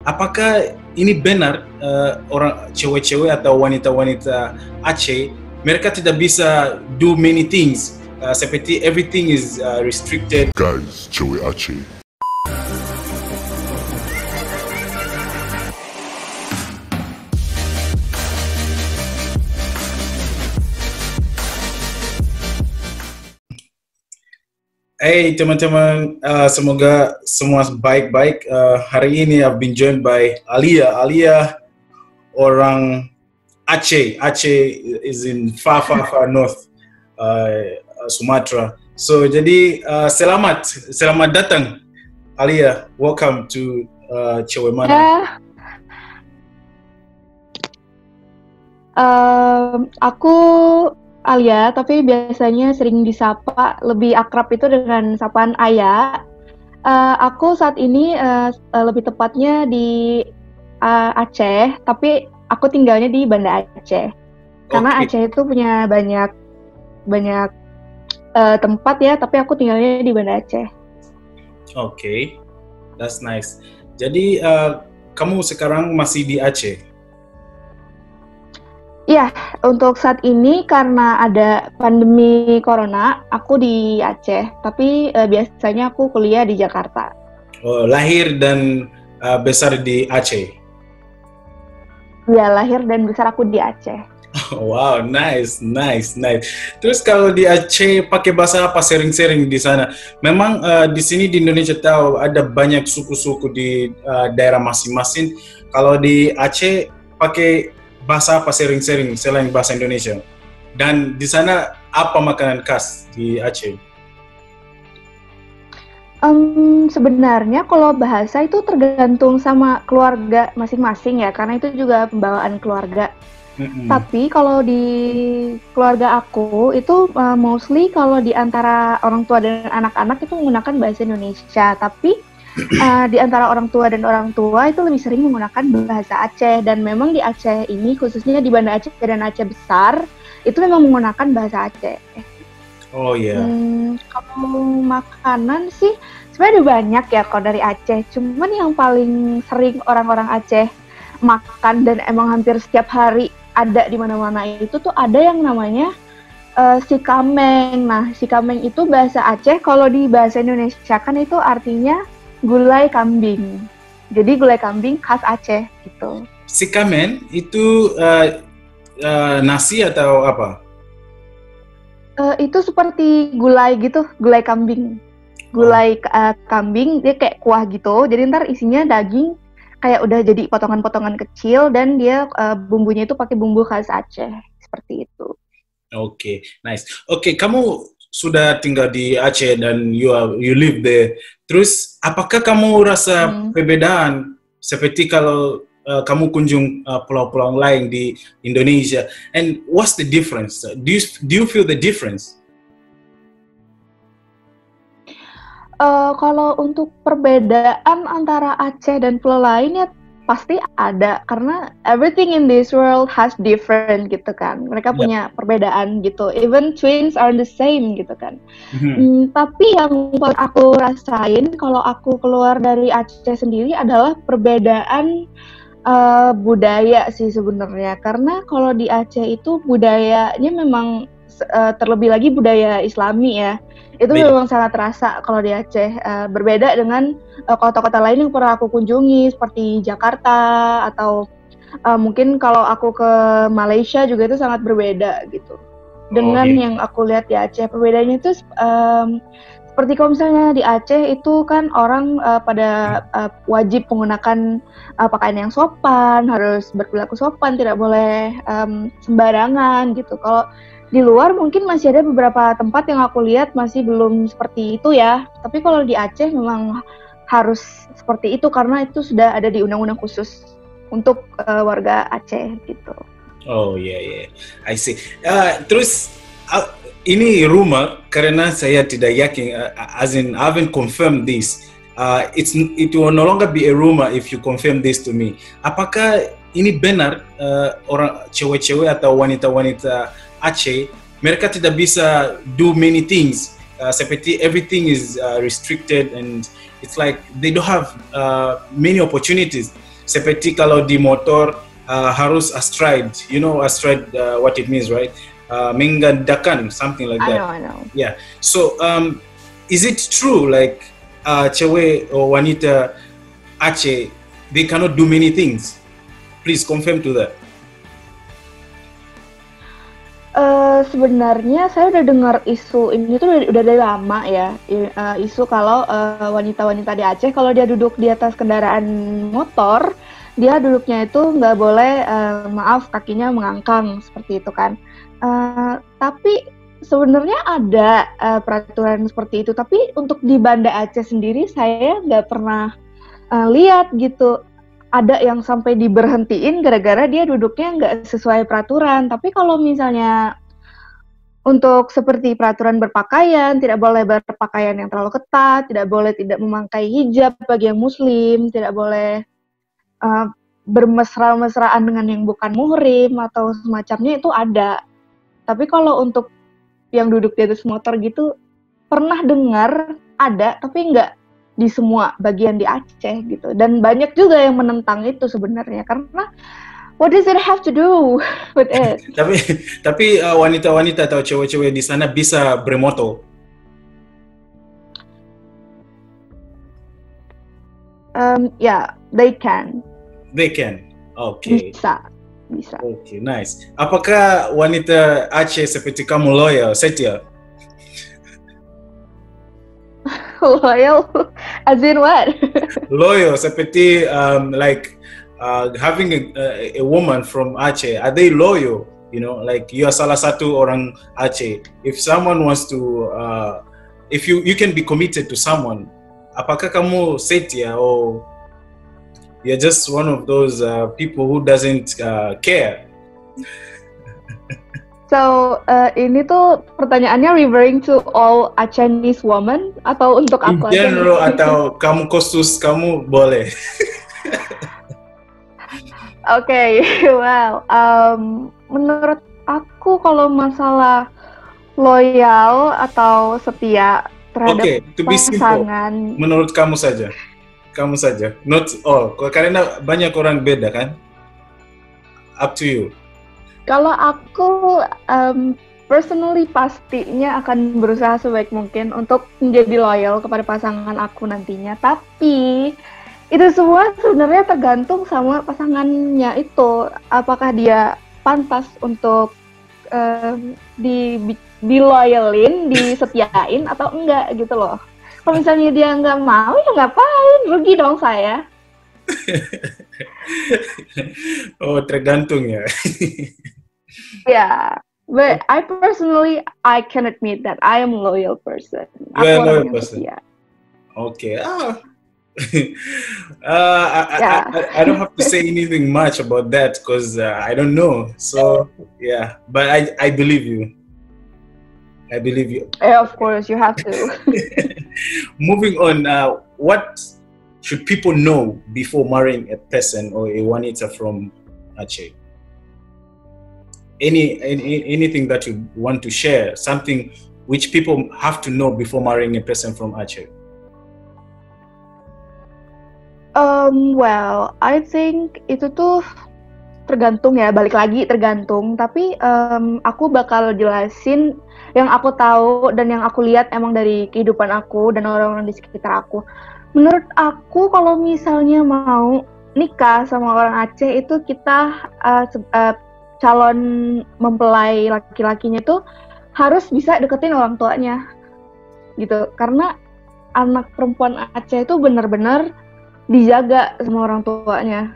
apakah ini benar orang cewek-cewek atau wanita-wanita Aceh mereka tidak bisa do many things seperti everything is restricted. Guys, cewek Aceh. Hey teman-teman, semoga semua baik-baik. Hari ini I've been joined by Alia. Alia orang Aceh. Aceh is in far north, Sumatra. So jadi selamat datang Alia. Welcome to Cewek Mana. Aku Alia, tapi biasanya sering disapa, lebih akrab itu dengan sapaan Ayah. Aku saat ini lebih tepatnya di Aceh, tapi aku tinggalnya di Banda Aceh. Karena Aceh itu punya banyak tempat ya, tapi aku tinggalnya di Banda Aceh. Oke, that's nice. Jadi kamu sekarang masih di Aceh? Iya, untuk saat ini karena ada pandemi corona, aku di Aceh. Tapi biasanya aku kuliah di Jakarta. Oh, lahir dan besar di Aceh? Iya, lahir dan besar aku di Aceh. Wow, nice. Terus kalau di Aceh pakai bahasa apa sering-sering di sana? Memang di sini di Indonesia tahu ada banyak suku-suku di daerah masing-masing. Kalau di Aceh pakai bahasa apa sering-sering selain bahasa Indonesia? Dan di sana apa makanan khas di Aceh? Sebenarnya kalau bahasa itu tergantung sama keluarga masing-masing ya, karena itu juga pembawaan keluarga. Tapi kalau di keluarga aku itu mostly kalau di antara orang tua dan anak-anak itu menggunakan bahasa Indonesia, tapi di antara orang tua dan orang tua itu lebih sering menggunakan bahasa Aceh. Dan memang di Aceh ini, khususnya di Banda Aceh dan Aceh Besar, itu memang menggunakan bahasa Aceh. Oh iya. Kalau makanan sih sebenarnya ada banyak ya kalau dari Aceh. Cuman yang paling sering orang-orang Aceh makan dan emang hampir setiap hari ada di mana-mana itu tuh ada yang namanya sikameng. Nah, sikameng itu bahasa Aceh, kalau di bahasa Indonesia kan itu artinya gulai kambing. Jadi gulai kambing khas Aceh gitu. Sikamen itu nasi atau apa? Itu seperti gulai gitu, gulai kambing. Gulai kambing, dia kayak kuah gitu. Jadi ntar isinya daging kayak udah jadi potongan-potongan kecil dan dia bumbunya itu pakai bumbu khas Aceh seperti itu. Oke, nice. Oke, kamu sudah tinggal di Aceh dan you live there. Terus apakah kamu rasa perbedaan seperti kalau kamu kunjung pulau-pulau lain di Indonesia? And what's the difference? Do you feel the difference? Kalau untuk perbedaan antara Aceh dan pulau lain ya pasti ada, karena everything in this world has different gitu kan. Mereka punya perbedaan gitu. Even twins are the same gitu kan. Tapi yang paling aku rasain kalau aku keluar dari Aceh sendiri adalah perbedaan budaya sih sebenarnya. Karena kalau di Aceh itu budayanya memang terlebih lagi budaya Islami ya. Itu memang sangat terasa kalau di Aceh, berbeda dengan kota-kota lain yang pernah aku kunjungi seperti Jakarta atau mungkin kalau aku ke Malaysia juga itu sangat berbeda gitu dengan yang aku lihat di Aceh. Perbedaannya itu seperti kalau misalnya di Aceh itu kan orang pada wajib menggunakan pakaian yang sopan, harus berperilaku sopan, tidak boleh sembarangan gitu. Kalau di luar mungkin masih ada beberapa tempat yang aku lihat masih belum seperti itu ya. Tapi kalau di Aceh memang harus seperti itu karena itu sudah ada di undang-undang khusus untuk warga Aceh gitu. Oh yeah, I see. Terus ini rumor karena saya tidak yakin, as in I haven't confirmed this. It will no longer be a rumor if you confirm this to me. Apakah ini benar orang cewek-cewek atau wanita-wanita Aceh mereka tidak bisa do many things seperti everything is restricted and it's like they don't have many opportunities. seperti kalau di motor harus astride, you know astride what it means, right? Menggandakan, something like that. I know. Yeah. So is it true like cewek or wanita Aceh, they cannot do many things? Please confirm to that. Sebenarnya saya udah dengar isu ini tuh udah dari lama ya, isu kalau wanita-wanita di Aceh kalau dia duduk di atas kendaraan motor, dia duduknya itu nggak boleh, maaf kakinya mengangkang seperti itu kan. Tapi sebenarnya ada peraturan seperti itu, tapi untuk di Banda Aceh sendiri saya nggak pernah lihat gitu. Ada yang sampai diberhentiin gara-gara dia duduknya nggak sesuai peraturan. Tapi kalau misalnya untuk seperti peraturan berpakaian, tidak boleh berpakaian yang terlalu ketat, tidak boleh tidak memakai hijab bagi yang muslim, tidak boleh bermesra-mesraan dengan yang bukan muhrim atau semacamnya itu ada. Tapi kalau untuk yang duduk di atas motor gitu, pernah dengar ada, tapi nggak di semua bagian di Aceh gitu. Dan banyak juga yang menentang itu sebenarnya karena what does it have to do with it? tapi wanita-wanita atau cewek-cewek di sana bisa bermoto? Yeah, they can. They can. Okay. Bisa. Okay, nice. Apakah wanita Aceh seperti kamu loyal, Setia? Loyal? As in what? Loyal, seperti like having a woman from Aceh. Are they loyal? You know, like you are salah satu orang Aceh. If someone wants to, if you can be committed to someone, apakah kamu setia or you're just one of those people who doesn't care? So, ini tuh pertanyaannya referring to all Achenese women atau untuk aku aja? In general atau kamu khusus, kamu boleh. Okay, well, menurut aku kalau masalah loyal atau setia terhadap pasangan. Menurut kamu saja, not all. Karena banyak orang beda kan. Up to you. Kalau aku personally pastinya akan berusaha sebaik mungkin untuk menjadi loyal kepada pasangan aku nantinya. Tapi itu semua sebenarnya tergantung sama pasangannya itu. Apakah dia pantas untuk di-loyalin, disetiain atau enggak gitu loh. Kalau misalnya dia nggak mau, ya ngapain? Rugi dong saya. Oh, tergantung ya. Yeah, but I personally can admit that I am a loyal person. Aku orang yang setia. Okay. I don't have to say anything much about that because I don't know. So yeah, but I believe you. I believe you. Yeah, of course, you have to. Moving on, what should people know before marrying a person or a wanita from Aceh? Anything that you want to share, something which people have to know before marrying a person from Aceh? Well, I think itu tuh tergantung ya, balik lagi tergantung. Tapi aku bakal jelasin yang aku tahu dan yang aku lihat emang dari kehidupan aku dan orang-orang di sekitar aku. Menurut aku kalau misalnya mau nikah sama orang Aceh itu kita calon mempelai laki-lakinya tuh harus bisa deketin orang tuanya gitu, karena anak perempuan Aceh itu benar-benar dijaga sama orang tuanya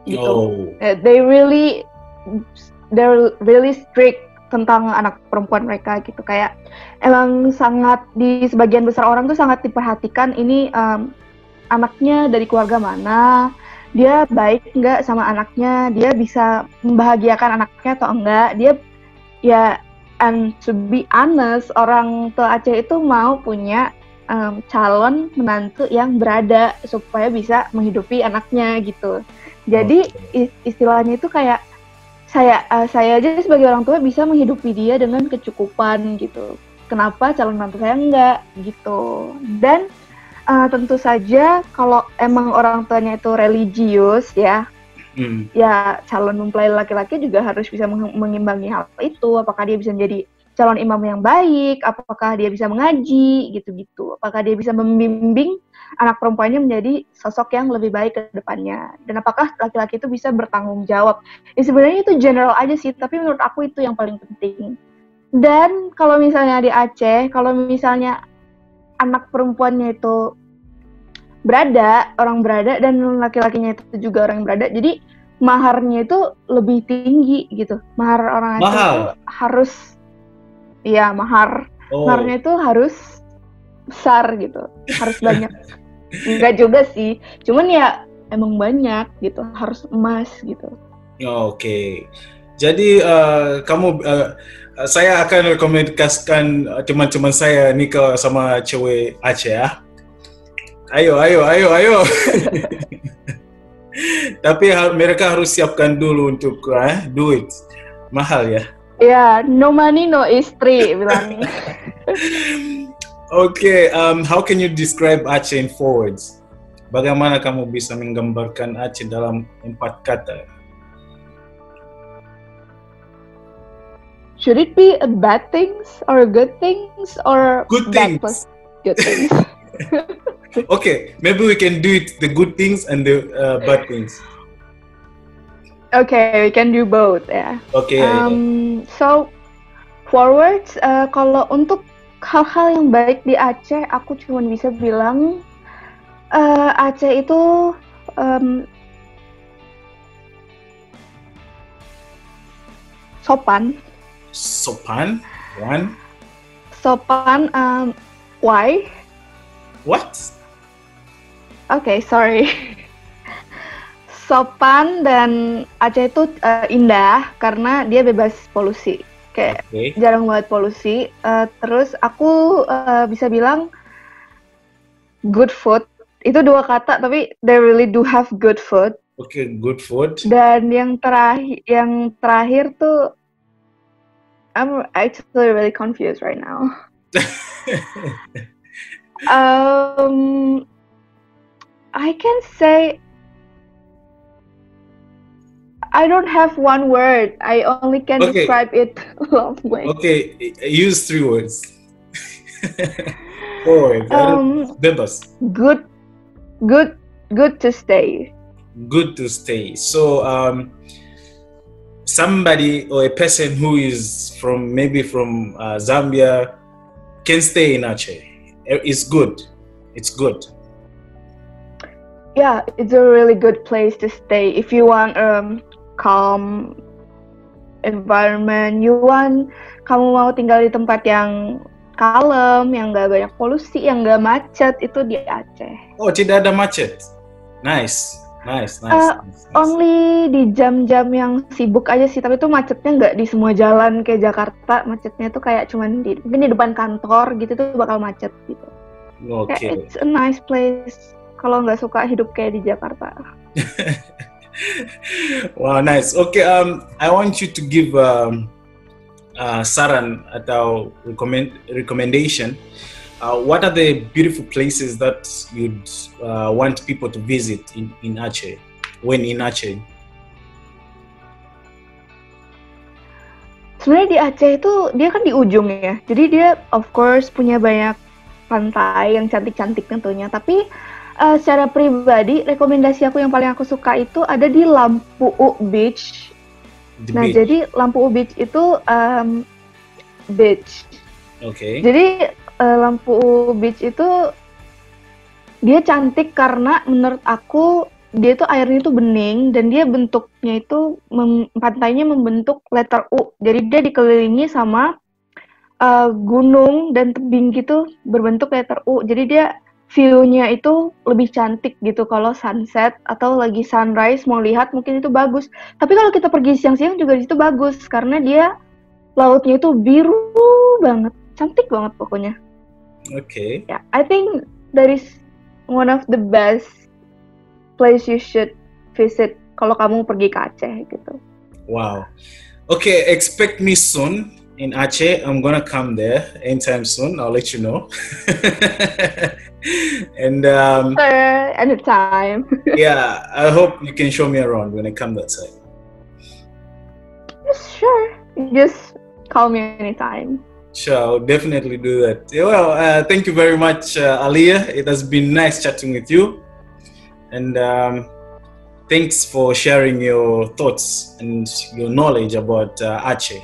gitu. They're really strict tentang anak perempuan mereka gitu, kayak emang sangat di sebagian besar orang tuh sangat diperhatikan ini anaknya dari keluarga mana, dia baik nggak sama anaknya, dia bisa membahagiakan anaknya atau enggak, dia ya, and to be honest, orang tua Aceh itu mau punya calon menantu yang berada supaya bisa menghidupi anaknya gitu. Jadi istilahnya itu kayak saya aja sebagai orang tua bisa menghidupi dia dengan kecukupan gitu. Kenapa calon menantu saya enggak gitu. Dan Tentu saja kalau emang orang tuanya itu religius ya, ya calon mempelai laki-laki juga harus bisa mengimbangi hal itu. Apakah dia bisa menjadi calon imam yang baik, apakah dia bisa mengaji, gitu-gitu. Apakah dia bisa membimbing anak perempuannya menjadi sosok yang lebih baik ke depannya. Dan apakah laki-laki itu bisa bertanggung jawab. Ya sebenarnya itu general aja sih, tapi menurut aku itu yang paling penting. Dan kalau misalnya di Aceh, kalau misalnya anak perempuannya itu orang berada, dan laki-lakinya itu juga orang yang berada, jadi maharnya itu lebih tinggi gitu. Mahar orang Aceh itu harus, ya maharnya itu harus besar gitu, harus banyak. Enggak juga sih, cuman ya emang banyak gitu, harus emas gitu. Oke. Jadi saya akan rekomendasikan teman-teman saya nikah sama cewek Aceh ya. Ayo. Tapi mereka harus siapkan dulu untuk duit. Mahal ya. Ya, no money no istri bilangnya. Okay, how can you describe Aceh in 4 words? Bagaimana kamu bisa menggambarkan Aceh dalam 4 kata? Should it be a bad things or good things or good things? Good things. Okay, maybe we can do it the good things and the bad things. Okay, we can do both ya. Okay. So forwards, kalau untuk hal-hal yang baik di Aceh, aku cuma bisa bilang Aceh itu sopan. Sopan? One? Sopan, why? What? Okay, sorry. Sopan dan Aceh itu indah karena dia bebas polusi. Kayak jarang banget polusi. Terus aku bisa bilang good food. Itu 2 kata tapi they really do have good food. Okay, good food. Dan yang terakhir tuh I'm actually really confused right now. I can say I don't have one word. I only can describe it a long way. Okay, use 3 words. 4 words. Bebas. Good to stay. Good to stay. So somebody or a person who is from Zambia can stay in Aceh. It's good. Yeah, it's a really good place to stay if you want calm environment. Kamu mau tinggal di tempat yang kalem, yang nggak banyak polusi, yang nggak macet, itu di Aceh. Oh, tidak ada macet. Nice. Only di jam-jam yang sibuk aja sih, tapi itu macetnya nggak di semua jalan kayak Jakarta. Macetnya tuh kayak cuman mungkin di depan kantor gitu tuh bakal macet gitu. Okay. It's a nice place kalau nggak suka hidup kayak di Jakarta. Wow, nice. Okay, I want you to give saran atau recommendation. What are the beautiful places that you'd want people to visit in Aceh when in Aceh? Sebenarnya di Aceh itu dia kan di ujung ya, jadi dia of course punya banyak pantai yang cantik-cantik tentunya. Tapi secara pribadi rekomendasi aku yang paling aku suka itu ada di Lampu Beach. Beach. Jadi Lampu Beach itu beach. Okay. Jadi Lampu Beach itu dia cantik karena menurut aku dia tuh airnya tuh bening dan dia bentuknya itu pantainya membentuk letter U. Jadi dia dikelilingi sama gunung dan tebing gitu berbentuk letter U. Jadi dia view-nya itu lebih cantik gitu kalau sunset atau lagi sunrise mau lihat mungkin itu bagus. Tapi kalau kita pergi siang-siang juga di situ bagus karena dia lautnya itu biru banget, cantik banget pokoknya. Okay. Yeah, I think that is one of the best place you should visit kalau kamu pergi ke Aceh gitu. Wow. Okay, expect me soon in Aceh. I'm gonna come there anytime soon. I'll let you know. And Anytime. yeah, I hope you can show me around when I come that side. Sure. Just call me anytime. Sure, I'll definitely do that. Yeah, well, thank you very much, Aliyah. It has been nice chatting with you. And thanks for sharing your thoughts and your knowledge about Aceh.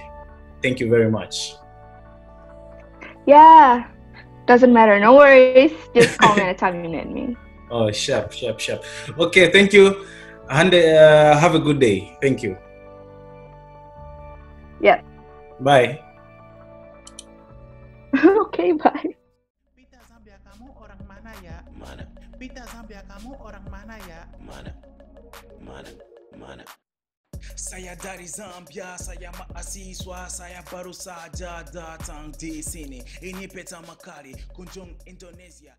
Thank you very much. Yeah, doesn't matter. No worries. Just call me anytime you need me. Oh, sharp. Okay, thank you. And have a good day. Thank you. Yeah. Bye. Okay, bye. Pita Zambia kamu orang mana ya? Mana? Pita Zambia kamu orang mana ya? Mana? Saya dari Zambia, saya mahasiswa, saya baru saja datang di sini. Ini pertama kali kunjung Indonesia.